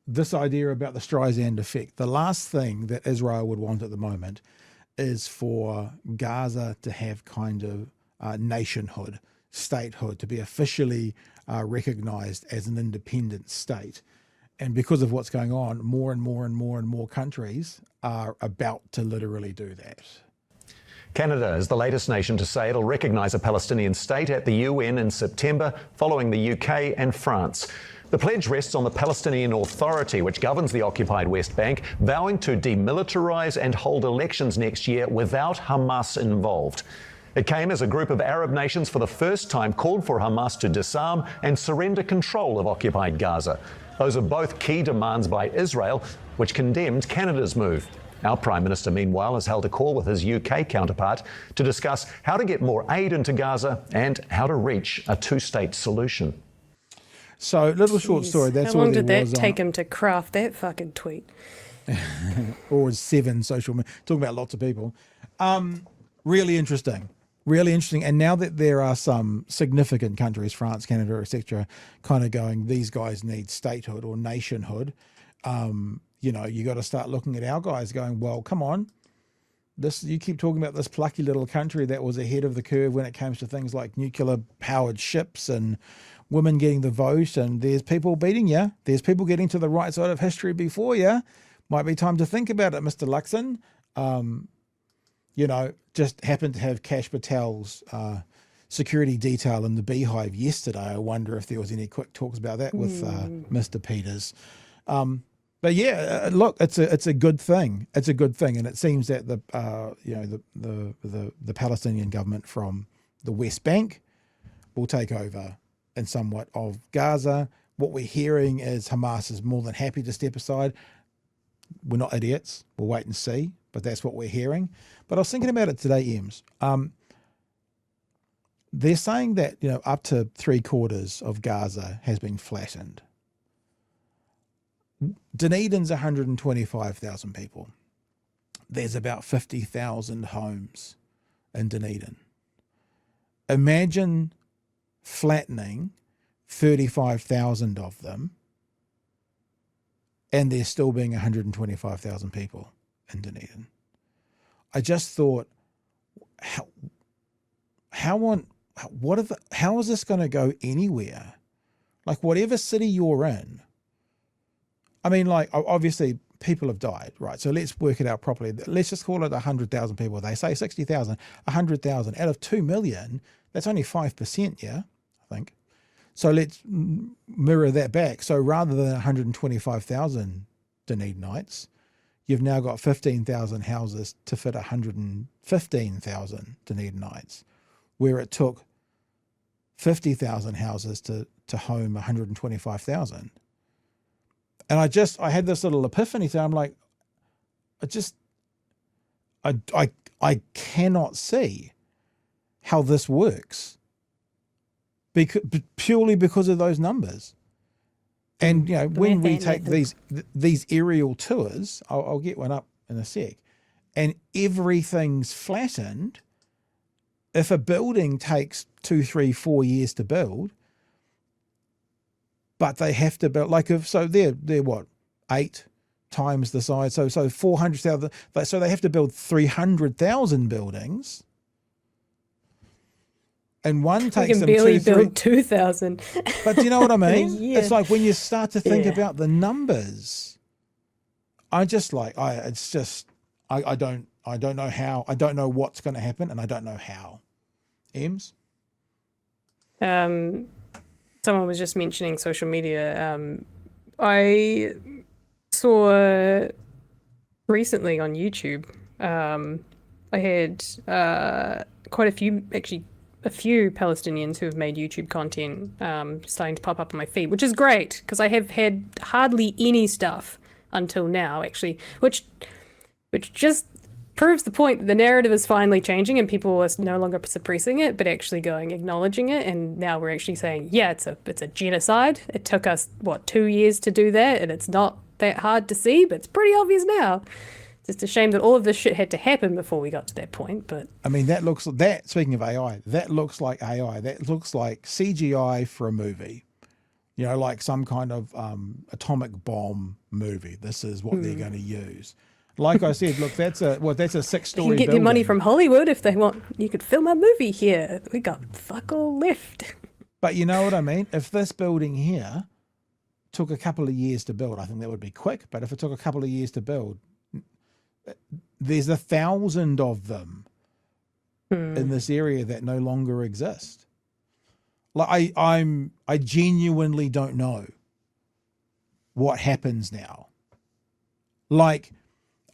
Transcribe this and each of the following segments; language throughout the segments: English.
this idea about the Streisand effect, the last thing that Israel would want at the moment is for Gaza to have kind of nationhood, statehood, to be officially recognized as an independent state. And because of what's going on, more and more and more and more countries are about to literally do that. Canada is the latest nation to say it'll recognise a Palestinian state at the UN in September, following the UK and France. The pledge rests on the Palestinian Authority, which governs the occupied West Bank, vowing to demilitarise and hold elections next year without Hamas involved. It came as a group of Arab nations for the first time called for Hamas to disarm and surrender control of occupied Gaza. Those are both key demands by Israel, which condemned Canada's move. Our Prime Minister, meanwhile, has held a call with his UK counterpart to discuss how to get more aid into Gaza and how to reach a two-state solution. So, little short story. That's how long all there did was that take him to craft that fucking tweet? Or 7 social media, talking about lots of people. Really interesting. Really interesting. And now that there are some significant countries, France, Canada, etc., kind of going, these guys need statehood or nationhood, you know, you got to start looking at our guys going, well, come on. You keep talking about this plucky little country that was ahead of the curve when it comes to things like nuclear powered ships and women getting the vote, and there's people beating you. There's people getting to the right side of history before you. Might be time to think about it, Mr. Luxon. You know, just happened to have Kash Patel's security detail in the Beehive yesterday. I wonder if there was any quick talks about that with Mr. Peters. But yeah, look, it's a good thing. It's a good thing, and it seems that the Palestinian government from the West Bank will take over in somewhat of Gaza. What we're hearing is Hamas is more than happy to step aside. We're not idiots. We'll wait and see, but that's what we're hearing. But I was thinking about it today, Ems. They're saying that, you know, up to 3/4 of Gaza has been flattened. Dunedin's 125,000 people. There's about 50,000 homes in Dunedin. Imagine flattening 35,000 of them and there still being 125,000 people in Dunedin. I just thought, how is this going to go anywhere? Like, whatever city you're in, I mean, like, obviously people have died, right? So let's work it out properly. Let's just call it 100,000 people. They say 60,000, 100,000 out of 2 million. That's only 5%, yeah, I think. So let's mirror that back. So rather than 125,000 Dunedinites, you've now got 15,000 houses to fit 115,000 Dunedinites, where it took 50,000 houses to home 125,000. And I had this little epiphany thing. I'm like, I cannot see how this works, purely because of those numbers. And, you know, when we take these aerial tours, I'll get one up in a sec, and everything's flattened. If a building takes 2, 3, 4 years to build, but they have to build, like, they're what, 8 times the size, so 400,000, so they have to build 300,000 buildings, and one takes them barely build 2,000. But do you know what I mean? Yeah. It's like when you start to think about the numbers, I don't know how, I don't know what's going to happen, and I don't know how. Ems? Someone was just mentioning social media. I saw recently on YouTube, I had quite a few Palestinians who have made YouTube content starting to pop up on my feed, which is great because I have had hardly any stuff until now, actually, which just proves the point that the narrative is finally changing and people are no longer suppressing it, but actually acknowledging it. And now we're actually saying, yeah, it's a genocide. It took us, 2 years to do that, and it's not that hard to see, but it's pretty obvious now. It's just a shame that all of this shit had to happen before we got to that point. But I mean, speaking of AI, that looks like AI. That looks like CGI for a movie. You know, like some kind of atomic bomb movie. This is what they're going to use. Like I said, look, that's a 6-story You can get building. their money from Hollywood if they want. You could film a movie here. We got fuck all left. But you know what I mean? If this building here took a couple of years to build, I think that would be quick. But if it took a couple of years to build, there's 1,000 of them in this area that no longer exist. Like I genuinely don't know what happens now. Like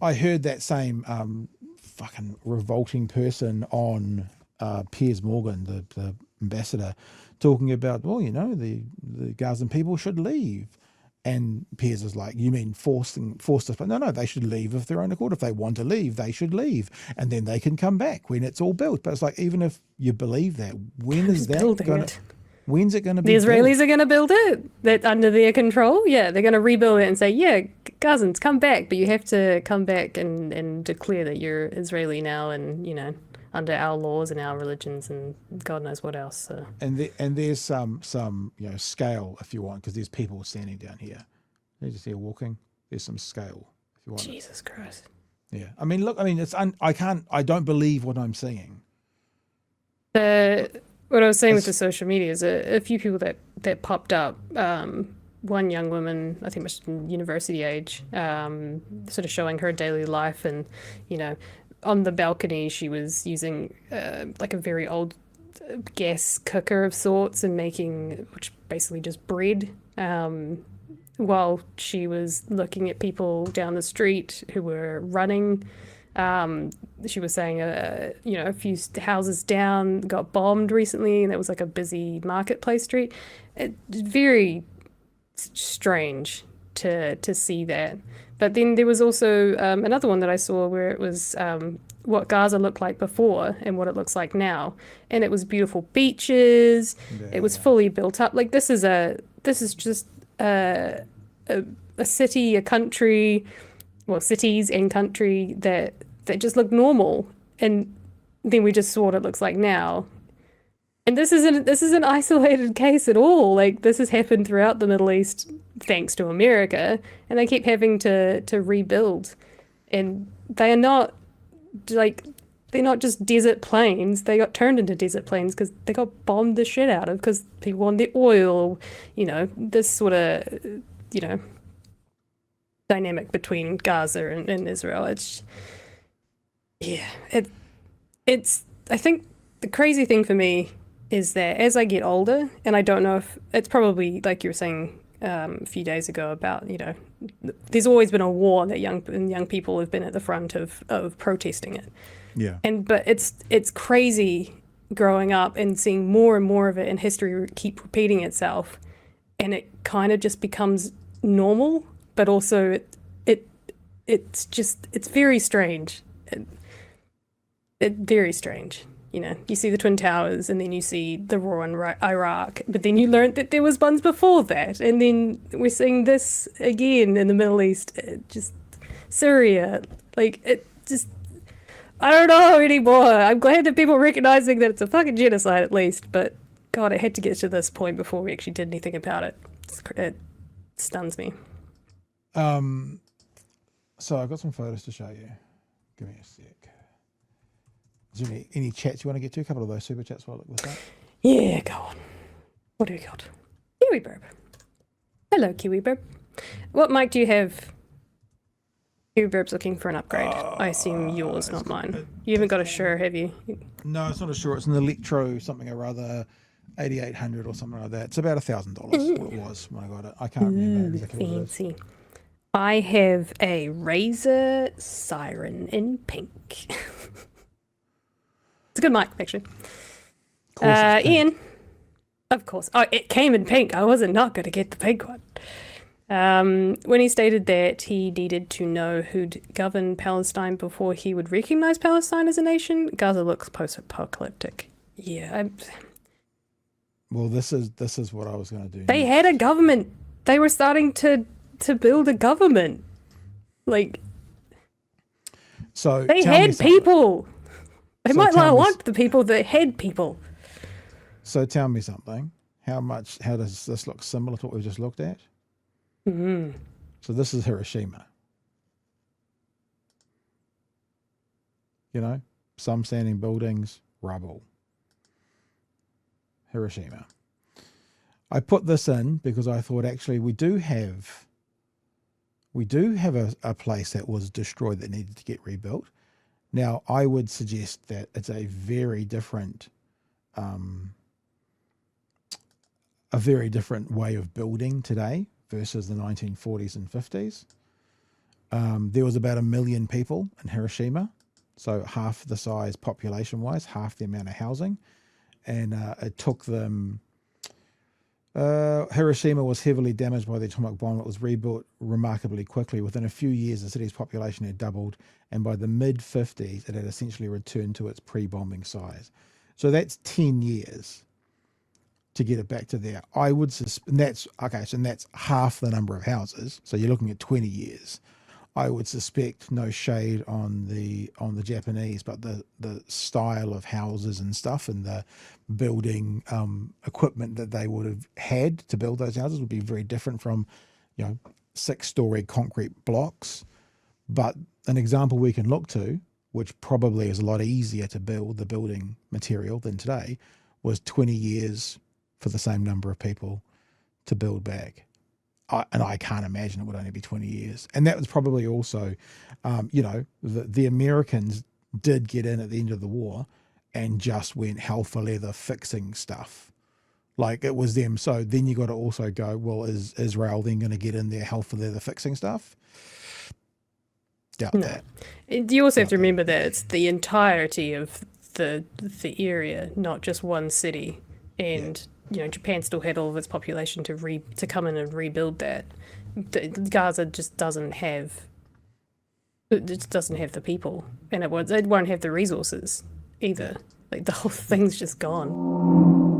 I heard that same fucking revolting person on Piers Morgan, the ambassador, talking about, well, you know, the Gazan people should leave. And Piers is like, you mean forced us? But no, they should leave of their own accord. If they want to leave, they should leave. And then they can come back when it's all built. But it's like, even if you believe that, when's it going to be The Israelis built? are going to build it. That under their control. Yeah, they're going to rebuild it and say, yeah, Gazans, come back. But you have to come back and declare that you're Israeli now and, you know, under our laws and our religions and God knows what else. So. And there's some you know, scale if you want, because there's people standing down here. You just see walking. There's some scale if you want. Jesus Christ. Yeah, I mean, look, I mean, I don't believe what I'm seeing. What I was saying with the social media is a few people that popped up. One young woman, I think was university age, sort of showing her daily life, and you know, on the balcony she was using like a very old gas cooker of sorts and making, which basically just bread, while she was looking at people down the street who were running. She was saying, you know, a few houses down got bombed recently, and it was like a busy marketplace street. It's very strange to see that. But then there was also another one that I saw where it was what Gaza looked like before and what it looks like now, and it was beautiful beaches. Yeah, it was fully built up. Like this is just a city, a country. Well, cities and country that just look normal, and then we just saw what it looks like now. And this isn't an isolated case at all. Like this has happened throughout the Middle East, thanks to America, and they keep having to rebuild. And they're not just desert plains. They got turned into desert plains because they got bombed the shit out of because people want the oil. You know, this sort of, you know, dynamic between Gaza and Israel. It's I think the crazy thing for me is that as I get older, and I don't know if it's probably like you were saying a few days ago about, you know, there's always been a war that young people have been at the front of protesting it. Yeah. But it's crazy growing up and seeing more and more of it, and history keep repeating itself, and it kind of just becomes normal. But also it's very strange. It's very strange. You know, you see the Twin Towers and then you see the war in Iraq, but then you learned that there was ones before that. And then we're seeing this again in the Middle East, just Syria. Like, it just, I don't know anymore. I'm glad that people are recognizing that it's a fucking genocide at least, but God, it had to get to this point before we actually did anything about it. It stuns me. So I've got some photos to show you. Give me a sec. Is there any chats you want to get to? A couple of those super chats while I look this up. Yeah, go on. What do we got? Kiwi Burb. Hello, Kiwi Burb. What mic do you have? Kiwi Burb's looking for an upgrade. I assume yours, not mine. You haven't got a Shure, have you? No, it's not a Shure. It's an Electro something or other, 8800 or something like that. It's about $1,000. What it was when I got it. I can't remember exactly what it is. Fancy. I have a Razer Siren in pink. It's a good mic, actually. Ian. Of course. Oh, it came in pink. I wasn't not going to get the pink one. When he stated that he needed to know who'd govern Palestine before he would recognize Palestine as a nation, Gaza looks post-apocalyptic. Yeah. Well, this is what I was going to do. They had a government. They were starting to build a government. Like, so they had people. They might not want the people that had people. So tell me something. How does this look similar to what we just looked at? Mm-hmm. So this is Hiroshima. You know, some standing buildings, rubble. Hiroshima. I put this in because I thought actually we do have a place that was destroyed that needed to get rebuilt. Now, I would suggest that it's a very different way of building today versus the 1940s and 50s. There was about 1 million people in Hiroshima, so half the size population-wise, half the amount of housing, and it took them. Hiroshima was heavily damaged by the atomic bomb. It was rebuilt remarkably quickly. Within a few years, the city's population had doubled, and by the mid-50s, it had essentially returned to its pre-bombing size. So that's 10 years to get it back to there. I would suspect that's okay. So that's half the number of houses. So you're looking at 20 years. I would suspect, no shade on the Japanese, but the style of houses and stuff and the building equipment that they would have had to build those houses would be very different from, 6-story concrete blocks. But an example we can look to, which probably is a lot easier to build the building material than today, was 20 years for the same number of people to build back. And I can't imagine it would only be 20 years. And that was probably also, the Americans did get in at the end of the war and just went hell for leather fixing stuff. Like it was them. So then you got to also go, well, is Israel then going to get in there hell for leather fixing stuff? Doubt that. You also have to remember that it's the entirety of the area, not just one city. And Japan still had all of its population to come in and rebuild that. Gaza just doesn't have the people, and it won't have the resources either. Like the whole thing's just gone.